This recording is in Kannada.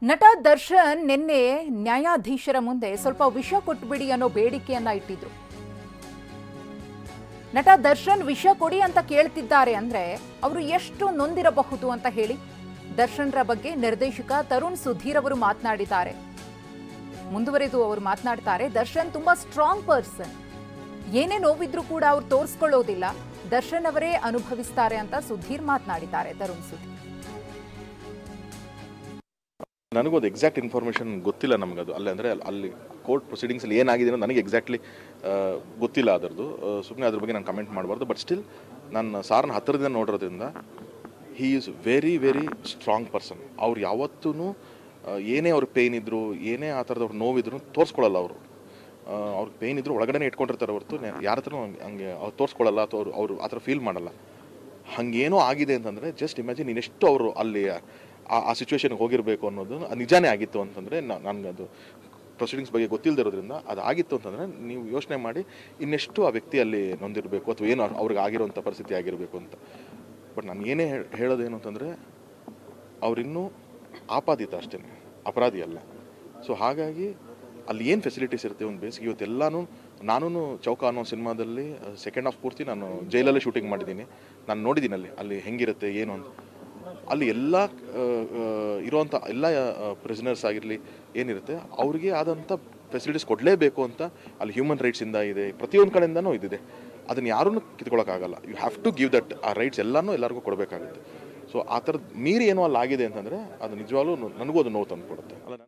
ನಟ ದರ್ಶನ್ ನಿನ್ನೆ ನ್ಯಾಯಾಧೀಶರ ಮುಂದೆ ಸ್ವಲ್ಪ ವಿಷ ಕೊಟ್ಬಿಡಿ ಅನ್ನೋ ಬೇಡಿಕೆಯನ್ನ ಇಟ್ಟಿದ್ರು. ನಟ ದರ್ಶನ್ ವಿಷ ಕೊಡಿ ಅಂತ ಕೇಳ್ತಿದ್ದಾರೆ ಅಂದ್ರೆ ಅವರು ಎಷ್ಟು ನೊಂದಿರಬಹುದು ಅಂತ ಹೇಳಿ. ದರ್ಶನ್ರ ಬಗ್ಗೆ ನಿರ್ದೇಶಕ ತರುಣ್ ಸುಧೀರ್ ಅವರು ಮಾತನಾಡಿದ್ದಾರೆ. ಮುಂದುವರೆದು ಅವರು ಮಾತನಾಡ್ತಾರೆ, ದರ್ಶನ್ ತುಂಬಾ ಸ್ಟ್ರಾಂಗ್ ಪರ್ಸನ್, ಏನೇ ನೋವಿದ್ರೂ ಕೂಡ ಅವ್ರು ತೋರಿಸ್ಕೊಳ್ಳೋದಿಲ್ಲ, ದರ್ಶನ್ ಅವರೇ ಅನುಭವಿಸ್ತಾರೆ ಅಂತ ಸುಧೀರ್ ಮಾತನಾಡಿದ್ದಾರೆ. ತರುಣ್ ಸುಧೀರ್, ನನಗೂ ಅದು ಎಕ್ಸಾಕ್ಟ್ ಇನ್ಫಾರ್ಮೇಷನ್ ಗೊತ್ತಿಲ್ಲ ನಮಗದು. ಅಲ್ಲಿ ಕೋರ್ಟ್ ಪ್ರೊಸೀಡಿಂಗ್ಸಲ್ಲಿ ಏನಾಗಿದೆ ಅನ್ನೋದು ನನಗೆ ಎಕ್ಸಾಕ್ಟ್ಲಿ ಗೊತ್ತಿಲ್ಲ ಅದರದ್ದು. ಸುಮ್ಮನೆ ಅದ್ರ ಬಗ್ಗೆ ನಾನು ಕಮೆಂಟ್ ಮಾಡಬಾರ್ದು. ಬಟ್ ಸ್ಟಿಲ್ ನಾನು ಸಾರನ್ನ ಹತ್ತಿರದಿಂದ ನೋಡಿರೋದ್ರಿಂದ he is very very strong person. ಅವ್ರು ಯಾವತ್ತೂ ಏನೇ ಅವ್ರ ಪೇಯ್ನ್ ಇದ್ದರು, ಏನೇ ಆ ಥರದವ್ರು ನೋವಿದ್ರು ತೋರಿಸ್ಕೊಳ್ಳಲ್ಲ. ಅವ್ರಿಗೆ ಪೇಯ್ನ್ ಇದ್ದರೂ ಒಳಗಡೆ ಇಟ್ಕೊಂಡಿರ್ತಾರೆ ಹೊರತು ಯಾರ ಹತ್ರನೂ ಹಂಗೆ ಅವ್ರು ತೋರಿಸ್ಕೊಳ್ಳಲ್ಲ ಅಥವಾ ಅವರು ಆ ಥರ ಫೀಲ್ ಮಾಡಲ್ಲ. ಹಾಗೇನೋ ಆಗಿದೆ ಅಂತಂದರೆ ಜಸ್ಟ್ ಇಮ್ಯಾಜಿನ್ ಇನ್ನೆಷ್ಟು ಅವರು ಅಲ್ಲಿ ಆ ಸಿಚುವೇಶನ್ಗೆ ಹೋಗಿರಬೇಕು ಅನ್ನೋದು ನಿಜಾನೇ ಆಗಿತ್ತು ಅಂತಂದರೆ. ನನಗೆ ಅದು ಪ್ರೊಸೀಡಿಂಗ್ಸ್ ಬಗ್ಗೆ ಗೊತ್ತಿಲ್ಲದಿರೋದ್ರಿಂದ ಅದು ಆಗಿತ್ತು ಅಂತಂದರೆ ನೀವು ಯೋಚನೆ ಮಾಡಿ ಇನ್ನೆಷ್ಟು ಆ ವ್ಯಕ್ತಿ ಅಲ್ಲಿ ನೊಂದಿರಬೇಕು ಅಥವಾ ಏನು ಅವ್ರಿಗೆ ಆಗಿರೋಂಥ ಪರಿಸ್ಥಿತಿ ಆಗಿರಬೇಕು ಅಂತ. ಬಟ್ ನಾನು ಏನೇ ಹೇಳೋದೇನು ಅಂತಂದರೆ ಅವರಿನ್ನೂ ಆಪಾದಿತ ಅಷ್ಟೇ, ಅಪರಾಧಿ ಅಲ್ಲ. ಸೊ ಹಾಗಾಗಿ ಅಲ್ಲಿ ಏನು ಫೆಸಿಲಿಟೀಸ್ ಇರುತ್ತೆ ಒಂದು ಬೇಸಿಗೆ ಇವತ್ತೆಲ್ಲನೂ. ನಾನು ಚೌಕ ಅನ್ನೋ ಸಿನಿಮಾದಲ್ಲಿ ಸೆಕೆಂಡ್ ಹಾಫ್ ಪೂರ್ತಿ ನಾನು ಜೈಲಲ್ಲೇ ಶೂಟಿಂಗ್ ಮಾಡಿದ್ದೀನಿ. ನಾನು ನೋಡಿದ್ದೀನಿ ಅಲ್ಲಿ ಹೆಂಗಿರುತ್ತೆ ಏನು ಅಂತ. ಅಲ್ಲಿ ಎಲ್ಲ ಇರೋವಂಥ ಎಲ್ಲ ಪ್ರಿಸನರ್ಸ್ ಆಗಿರಲಿ ಏನಿರುತ್ತೆ ಅವ್ರಿಗೆ ಆದಂಥ ಫೆಸಿಲಿಟೀಸ್ ಕೊಡಲೇಬೇಕು ಅಂತ ಅಲ್ಲಿ ಹ್ಯೂಮನ್ ರೈಟ್ಸಿಂದ ಇದೆ, ಪ್ರತಿಯೊಂದು ಕಡೆಯಿಂದನೂ ಇದಿದೆ. ಅದನ್ನು ಯಾರೂ ಕಿತ್ಕೊಳ್ಳೋಕ್ಕಾಗಲ್ಲ. You have to give that. ಆ ರೈಟ್ಸ್ ಎಲ್ಲರಿಗೂ ಕೊಡಬೇಕಾಗುತ್ತೆ. ಸೊ ಆ ಥರದ್ದು ಮೀರಿ ಏನೋ ಅಲ್ಲಿ ಆಗಿದೆ ಅಂತಂದರೆ ಅದು ನಿಜವಾಗ್ಲೂ ನನಗೂ ಅದು ನೋವು ತಂದು ಕೊಡುತ್ತೆ ಅಲ್ಲ.